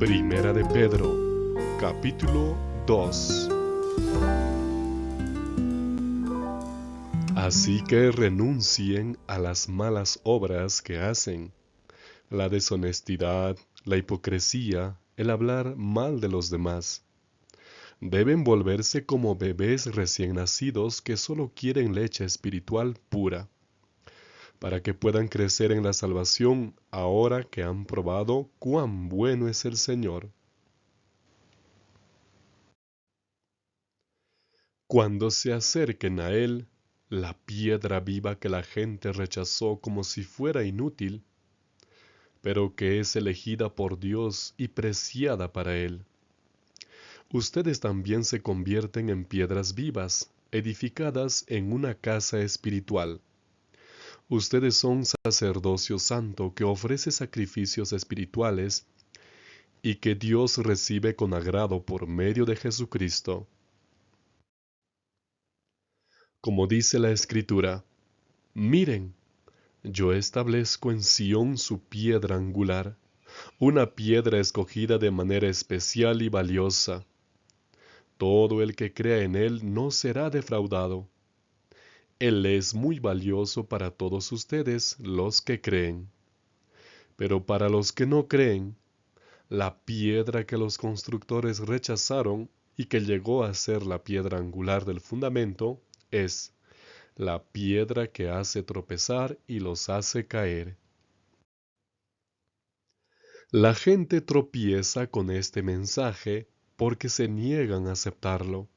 Primera de Pedro, capítulo 2. Así que renuncien a las malas obras que hacen, la deshonestidad, la hipocresía, el hablar mal de los demás. Deben volverse como bebés recién nacidos que solo quieren leche espiritual pura, para que puedan crecer en la salvación ahora que han probado cuán bueno es el Señor. Cuando se acerquen a Él, la piedra viva que la gente rechazó como si fuera inútil, pero que es elegida por Dios y preciada para Él. Ustedes también se convierten en piedras vivas, edificadas en una casa espiritual. Ustedes son sacerdocio santo que ofrece sacrificios espirituales y que Dios recibe con agrado por medio de Jesucristo. Como dice la Escritura, miren, yo establezco en Sión su piedra angular, una piedra escogida de manera especial y valiosa. Todo el que crea en él no será defraudado. Él es muy valioso para todos ustedes los que creen. Pero para los que no creen, la piedra que los constructores rechazaron y que llegó a ser la piedra angular del fundamento es la piedra que hace tropezar y los hace caer. La gente tropieza con este mensaje porque se niegan a aceptarlo,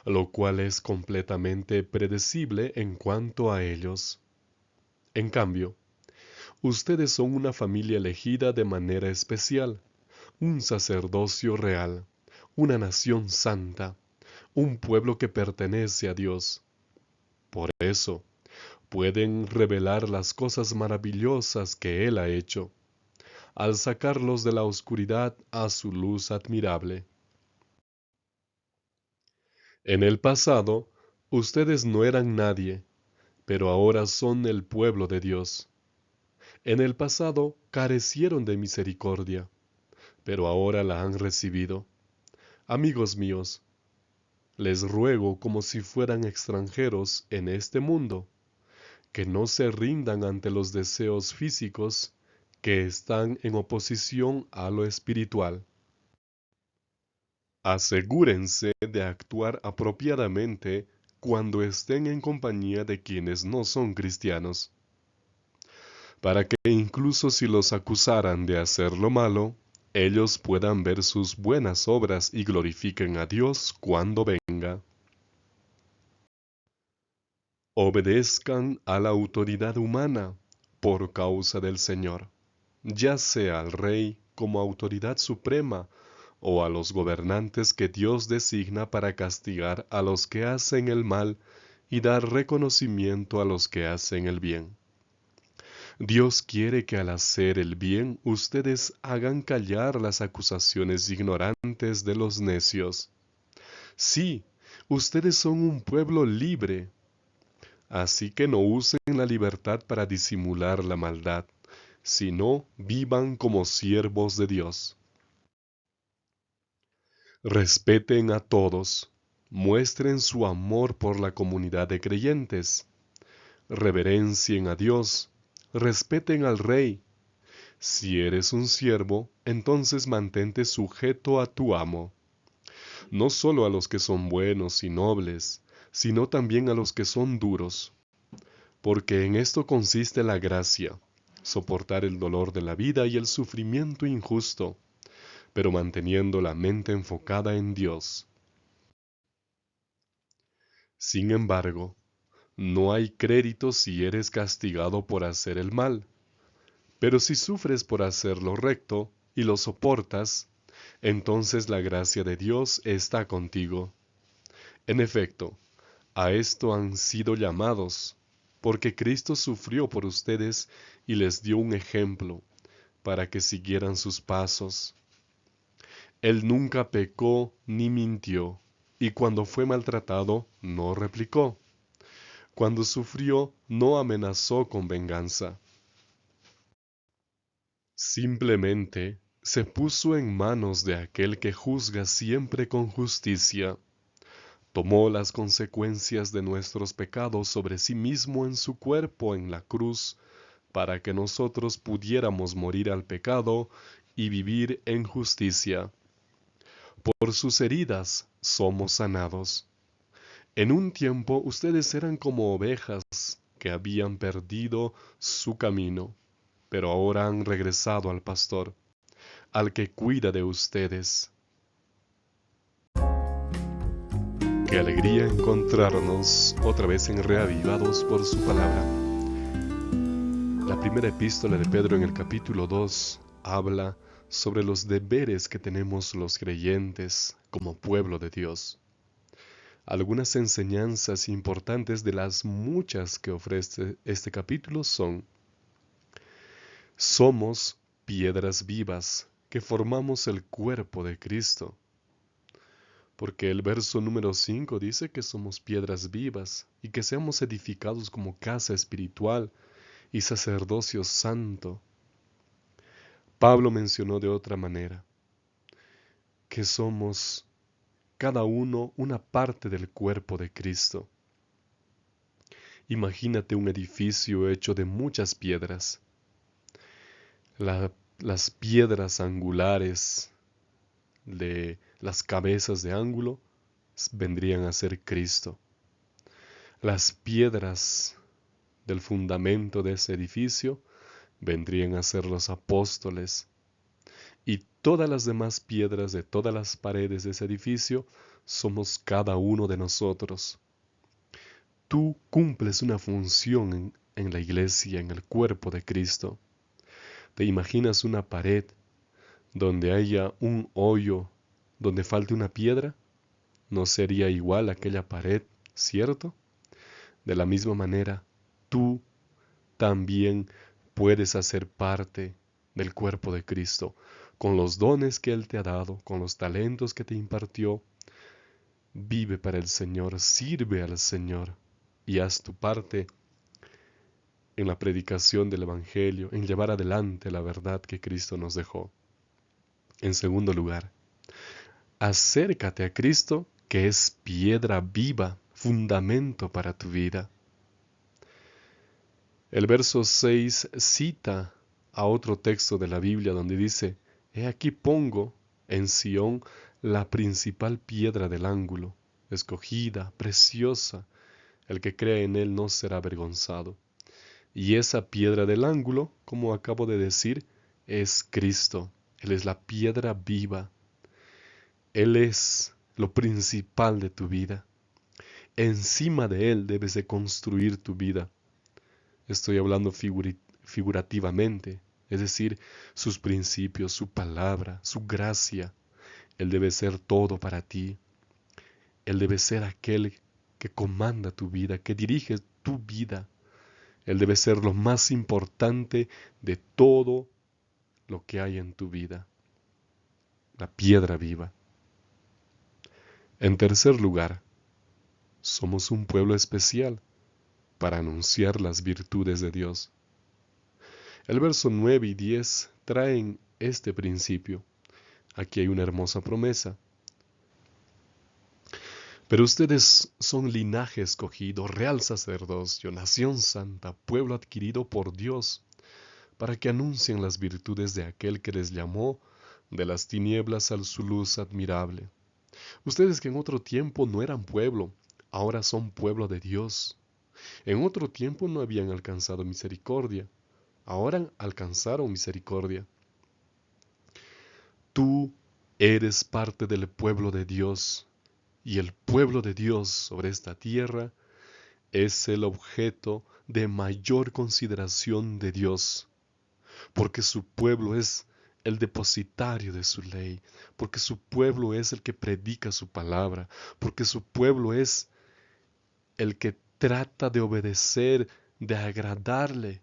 lo cual es completamente predecible en cuanto a ellos. En cambio, ustedes son una familia elegida de manera especial, un sacerdocio real, una nación santa, un pueblo que pertenece a Dios. Por eso, pueden revelar las cosas maravillosas que Él ha hecho, al sacarlos de la oscuridad a su luz admirable. En el pasado, ustedes no eran nadie, pero ahora son el pueblo de Dios. En el pasado carecieron de misericordia, pero ahora la han recibido. Amigos míos, les ruego como si fueran extranjeros en este mundo, que no se rindan ante los deseos físicos que están en oposición a lo espiritual. Asegúrense de actuar apropiadamente cuando estén en compañía de quienes no son cristianos, para que incluso si los acusaran de hacer lo malo, ellos puedan ver sus buenas obras y glorifiquen a Dios cuando venga. Obedezcan a la autoridad humana por causa del Señor, ya sea al Rey como autoridad suprema o a los gobernantes que Dios designa para castigar a los que hacen el mal y dar reconocimiento a los que hacen el bien. Dios quiere que al hacer el bien ustedes hagan callar las acusaciones ignorantes de los necios. Sí, ustedes son un pueblo libre, así que no usen la libertad para disimular la maldad, sino vivan como siervos de Dios. Respeten a todos, muestren su amor por la comunidad de creyentes, reverencien a Dios, respeten al Rey. Si eres un siervo, entonces mantente sujeto a tu amo, no solo a los que son buenos y nobles, sino también a los que son duros, porque en esto consiste la gracia, soportar el dolor de la vida y el sufrimiento injusto, pero manteniendo la mente enfocada en Dios. Sin embargo, no hay crédito si eres castigado por hacer el mal, pero si sufres por hacer lo recto y lo soportas, entonces la gracia de Dios está contigo. En efecto, a esto han sido llamados, porque Cristo sufrió por ustedes y les dio un ejemplo, para que siguieran sus pasos. Él nunca pecó ni mintió, y cuando fue maltratado no replicó. Cuando sufrió no amenazó con venganza. Simplemente se puso en manos de aquel que juzga siempre con justicia. Tomó las consecuencias de nuestros pecados sobre sí mismo en su cuerpo en la cruz, para que nosotros pudiéramos morir al pecado y vivir en justicia. Por sus heridas somos sanados. En un tiempo ustedes eran como ovejas que habían perdido su camino, pero ahora han regresado al pastor, al que cuida de ustedes. Qué alegría encontrarnos otra vez en Reavivados por su palabra. La primera epístola de Pedro en el capítulo 2 habla sobre los deberes que tenemos los creyentes como pueblo de Dios. Algunas enseñanzas importantes de las muchas que ofrece este capítulo son: somos piedras vivas que formamos el cuerpo de Cristo. Porque el verso número 5 dice que somos piedras vivas y que seamos edificados como casa espiritual y sacerdocio santo. Pablo mencionó de otra manera que somos cada uno una parte del cuerpo de Cristo. Imagínate un edificio hecho de muchas piedras. Las piedras angulares de las cabezas de ángulo vendrían a ser Cristo. Las piedras del fundamento de ese edificio vendrían a ser los apóstoles, y todas las demás piedras de todas las paredes de ese edificio somos cada uno de nosotros. Tú cumples una función en la iglesia, en el cuerpo de Cristo. ¿Te imaginas una pared donde haya un hoyo, donde falte una piedra? No sería igual aquella pared, ¿cierto? De la misma manera, tú también puedes hacer parte del cuerpo de Cristo, con los dones que Él te ha dado, con los talentos que te impartió. Vive para el Señor, sirve al Señor y haz tu parte en la predicación del Evangelio, en llevar adelante la verdad que Cristo nos dejó. En segundo lugar, acércate a Cristo, que es piedra viva, fundamento para tu vida. El verso 6 cita a otro texto de la Biblia donde dice: He aquí pongo en Sión la principal piedra del ángulo, escogida, preciosa, el que crea en él no será avergonzado. Y esa piedra del ángulo, como acabo de decir, es Cristo. Él es la piedra viva. Él es lo principal de tu vida. Encima de Él debes de construir tu vida. Estoy hablando figurativamente, es decir, sus principios, su palabra, su gracia. Él debe ser todo para ti. Él debe ser aquel que comanda tu vida, que dirige tu vida. Él debe ser lo más importante de todo lo que hay en tu vida. La piedra viva. En tercer lugar, somos un pueblo especial para anunciar las virtudes de Dios. El verso 9 y 10 traen este principio. Aquí hay una hermosa promesa. Pero ustedes son linaje escogido, real sacerdocio, nación santa, pueblo adquirido por Dios, para que anuncien las virtudes de aquel que les llamó de las tinieblas a su luz admirable. Ustedes que en otro tiempo no eran pueblo, ahora son pueblo de Dios. En otro tiempo no habían alcanzado misericordia, ahora alcanzaron misericordia. Tú eres parte del pueblo de Dios, y el pueblo de Dios sobre esta tierra es el objeto de mayor consideración de Dios, porque su pueblo es el depositario de su ley, porque su pueblo es el que predica su palabra, porque su pueblo es el que trata de obedecer, de agradarle.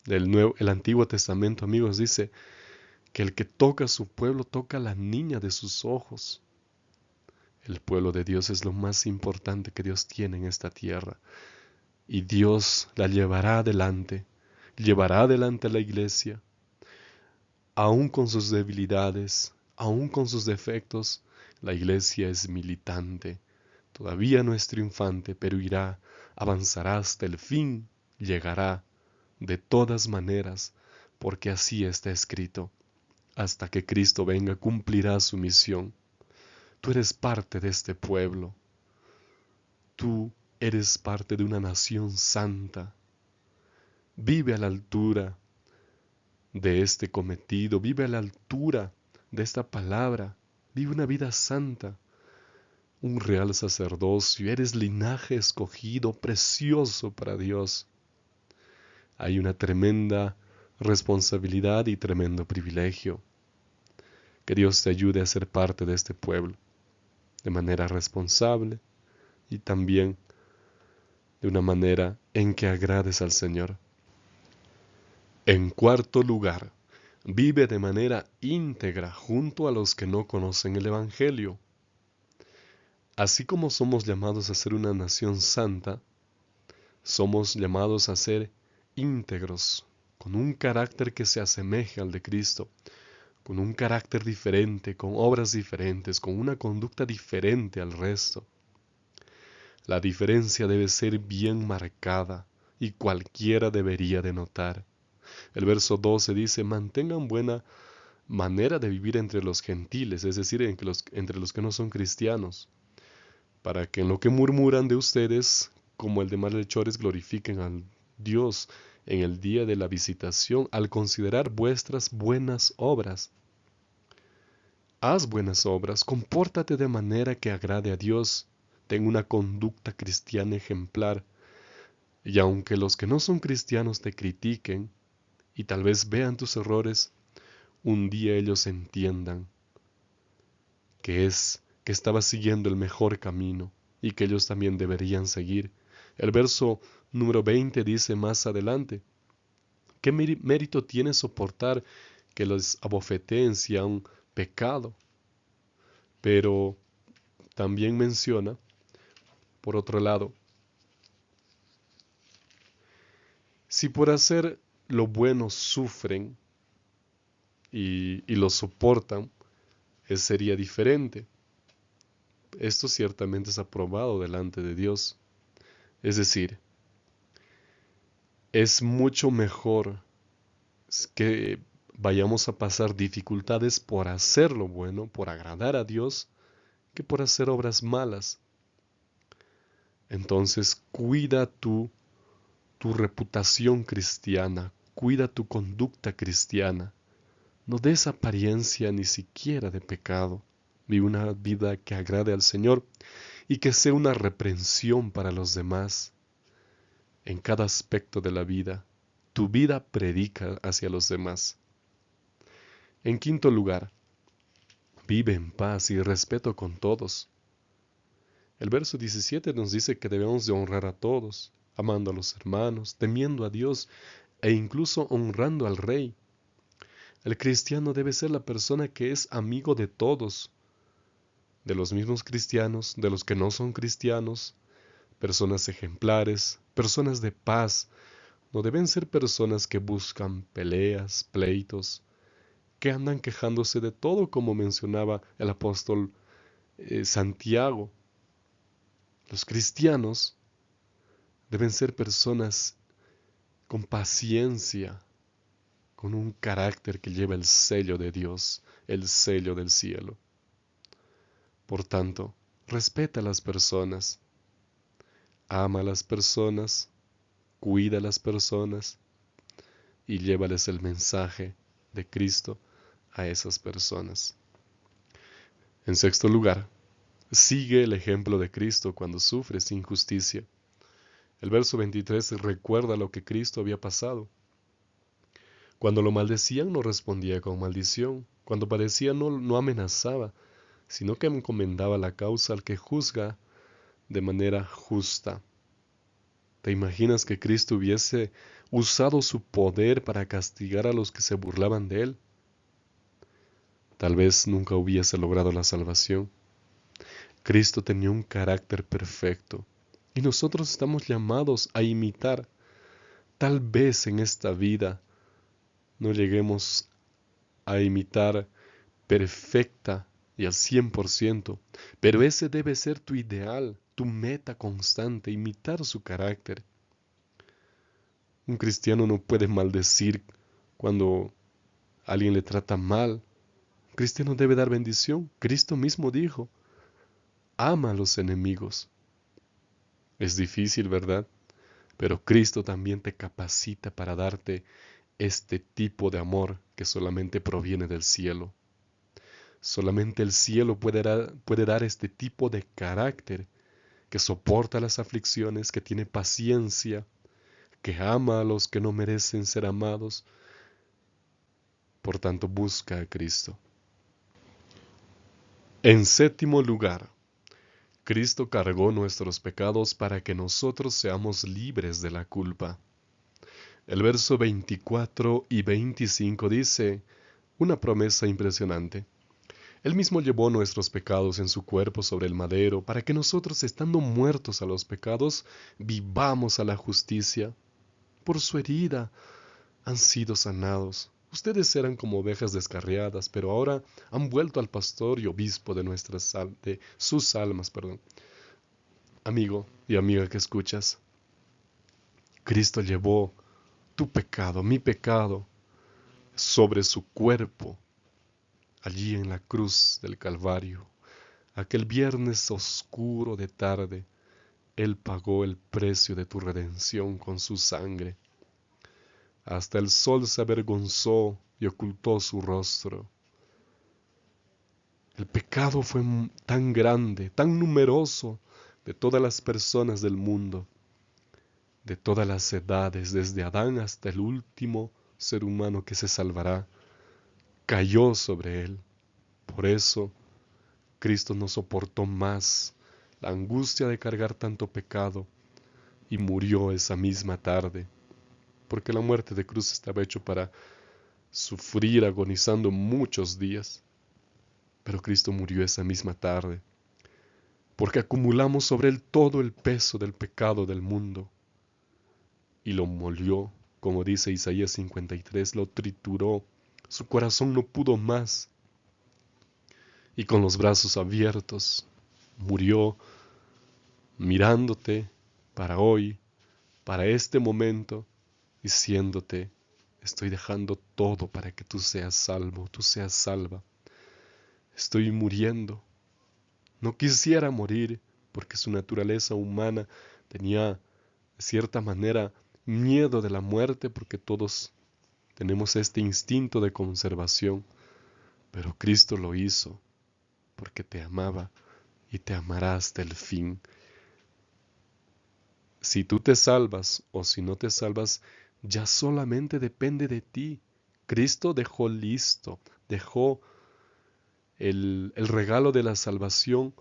El Antiguo Testamento, amigos, dice que el que toca a su pueblo toca a la niña de sus ojos. El pueblo de Dios es lo más importante que Dios tiene en esta tierra, y Dios la llevará adelante a la iglesia. aún con sus debilidades, aún con sus defectos, la iglesia es militante. Todavía no es triunfante, pero irá, avanzará hasta el fin, llegará, de todas maneras, porque así está escrito. Hasta que Cristo venga, cumplirá su misión. Tú eres parte de este pueblo. Tú eres parte de una nación santa. Vive a la altura de este cometido, vive a la altura de esta palabra, vive una vida santa, un real sacerdocio, eres linaje escogido, precioso para Dios. Hay una tremenda responsabilidad y tremendo privilegio. Que Dios te ayude a ser parte de este pueblo, de manera responsable y también de una manera en que agrades al Señor. En cuarto lugar, vive de manera íntegra junto a los que no conocen el Evangelio. Así como somos llamados a ser una nación santa, somos llamados a ser íntegros, con un carácter que se asemeje al de Cristo, con un carácter diferente, con obras diferentes, con una conducta diferente al resto. La diferencia debe ser bien marcada y cualquiera debería de notar. El verso 12 dice, mantengan buena manera de vivir entre los gentiles, es decir, entre los que no son cristianos, para que en lo que murmuran de ustedes, como el de malhechores, glorifiquen al Dios en el día de la visitación al considerar vuestras buenas obras. Haz buenas obras, compórtate de manera que agrade a Dios, ten una conducta cristiana ejemplar, y aunque los que no son cristianos te critiquen y tal vez vean tus errores, un día ellos entiendan que estabas siguiendo el mejor camino y que ellos también deberían seguir. El verso número 20 dice más adelante, ¿qué mérito tiene soportar que los abofeteen si han pecado? Pero también menciona, por otro lado, si por hacer lo bueno sufren y lo soportan, sería diferente. Esto ciertamente es aprobado delante de Dios. Es decir, es mucho mejor que vayamos a pasar dificultades por hacer lo bueno, por agradar a Dios, que por hacer obras malas. Entonces, cuida tu reputación cristiana, cuida tu conducta cristiana. No des apariencia ni siquiera de pecado. Vive una vida que agrade al Señor y que sea una reprensión para los demás. En cada aspecto de la vida, tu vida predica hacia los demás. En quinto lugar, vive en paz y respeto con todos. El verso 17 nos dice que debemos de honrar a todos, amando a los hermanos, temiendo a Dios e incluso honrando al Rey. El cristiano debe ser la persona que es amigo de todos, de los mismos cristianos, de los que no son cristianos, personas ejemplares, personas de paz. No deben ser personas que buscan peleas, pleitos, que andan quejándose de todo, como mencionaba el apóstol Santiago. Los cristianos deben ser personas con paciencia, con un carácter que lleva el sello de Dios, el sello del cielo. Por tanto, respeta a las personas, ama a las personas, cuida a las personas y llévales el mensaje de Cristo a esas personas. En sexto lugar, sigue el ejemplo de Cristo cuando sufres injusticia. El verso 23 recuerda lo que Cristo había pasado. Cuando lo maldecían no respondía con maldición, cuando padecía no amenazaba, sino que encomendaba la causa al que juzga de manera justa. ¿Te imaginas que Cristo hubiese usado su poder para castigar a los que se burlaban de él? Tal vez nunca hubiese logrado la salvación. Cristo tenía un carácter perfecto y nosotros estamos llamados a imitar. Tal vez en esta vida no lleguemos a imitar perfecta y al 100%, pero ese debe ser tu ideal, tu meta constante, imitar su carácter. Un cristiano no puede maldecir cuando alguien le trata mal. Un cristiano debe dar bendición. Cristo mismo dijo, ama a los enemigos. Es difícil, ¿verdad? Pero Cristo también te capacita para darte este tipo de amor que solamente proviene del cielo. Solamente el cielo puede dar este tipo de carácter que soporta las aflicciones, que tiene paciencia, que ama a los que no merecen ser amados. Por tanto, busca a Cristo. En séptimo lugar, Cristo cargó nuestros pecados para que nosotros seamos libres de la culpa. El verso 24 y 25 dice una promesa impresionante. Él mismo llevó nuestros pecados en su cuerpo sobre el madero, para que nosotros, estando muertos a los pecados, vivamos a la justicia. Por su herida han sido sanados. Ustedes eran como ovejas descarriadas, pero ahora han vuelto al pastor y obispo de sus almas, perdón. Amigo y amiga que escuchas, Cristo llevó tu pecado, mi pecado, sobre su cuerpo, allí en la cruz del Calvario. Aquel viernes oscuro de tarde, Él pagó el precio de tu redención con su sangre. Hasta el sol se avergonzó y ocultó su rostro. El pecado fue tan grande, tan numeroso, de todas las personas del mundo, de todas las edades, desde Adán hasta el último ser humano que se salvará, cayó sobre él. Por eso, Cristo no soportó más la angustia de cargar tanto pecado y murió esa misma tarde, porque la muerte de cruz estaba hecho para sufrir agonizando muchos días. Pero Cristo murió esa misma tarde, porque acumulamos sobre él todo el peso del pecado del mundo, y lo molió, como dice Isaías 53, lo trituró, su corazón no pudo más, y con los brazos abiertos murió mirándote para hoy, para este momento, diciéndote, estoy dejando todo para que tú seas salvo, tú seas salva. Estoy muriendo. No quisiera morir porque su naturaleza humana tenía, de cierta manera, miedo de la muerte porque todos tenemos este instinto de conservación. Pero Cristo lo hizo porque te amaba y te amará hasta el fin. Si tú te salvas o si no te salvas, ya solamente depende de ti. Cristo dejó listo, dejó el regalo de la salvación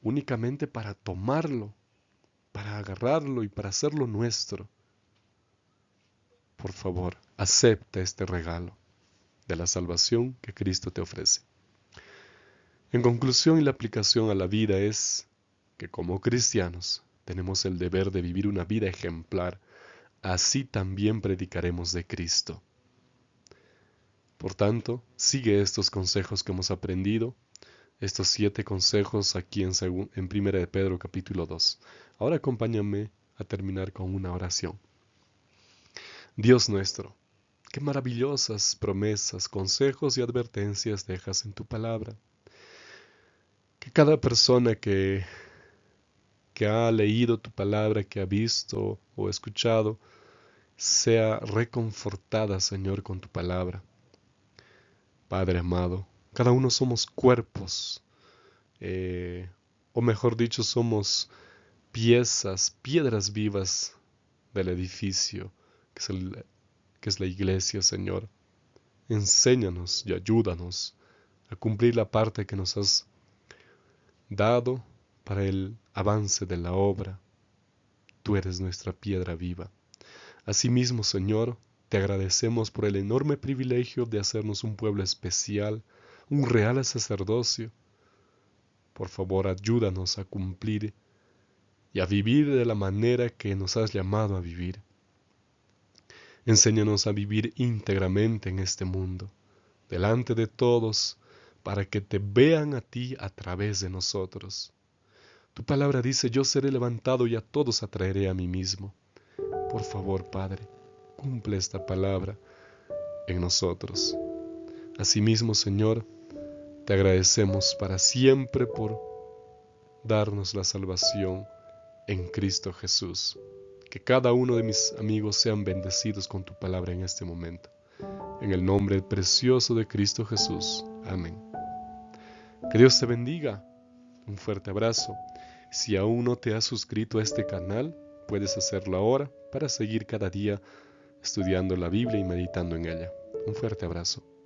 únicamente para tomarlo, para agarrarlo y para hacerlo nuestro. Por favor, acepta este regalo de la salvación que Cristo te ofrece. En conclusión y la aplicación a la vida es que como cristianos tenemos el deber de vivir una vida ejemplar, así también predicaremos de Cristo. Por tanto, sigue estos consejos que hemos aprendido, estos 7 consejos aquí en 1 de Pedro capítulo 2. Ahora acompáñame a terminar con una oración. Dios nuestro, qué maravillosas promesas, consejos y advertencias dejas en tu palabra. Que cada persona que ha leído tu palabra, que ha visto o escuchado, sea reconfortada, Señor, con tu palabra. Padre amado, cada uno somos cuerpos, o mejor dicho, somos piedras vivas del edificio, que es la iglesia, Señor. Enséñanos y ayúdanos a cumplir la parte que nos has dado para el avance de la obra. Tú eres nuestra piedra viva. Asimismo, Señor, te agradecemos por el enorme privilegio de hacernos un pueblo especial, un real sacerdocio. Por favor, ayúdanos a cumplir y a vivir de la manera que nos has llamado a vivir. Enséñanos a vivir íntegramente en este mundo, delante de todos, para que te vean a ti a través de nosotros. Tu palabra dice, yo seré levantado y a todos atraeré a mí mismo. Por favor, Padre, cumple esta palabra en nosotros. Asimismo, Señor, te agradecemos para siempre por darnos la salvación en Cristo Jesús. Que cada uno de mis amigos sean bendecidos con tu palabra en este momento. En el nombre precioso de Cristo Jesús. Amén. Que Dios te bendiga. Un fuerte abrazo. Si aún no te has suscrito a este canal, puedes hacerlo ahora para seguir cada día estudiando la Biblia y meditando en ella. Un fuerte abrazo.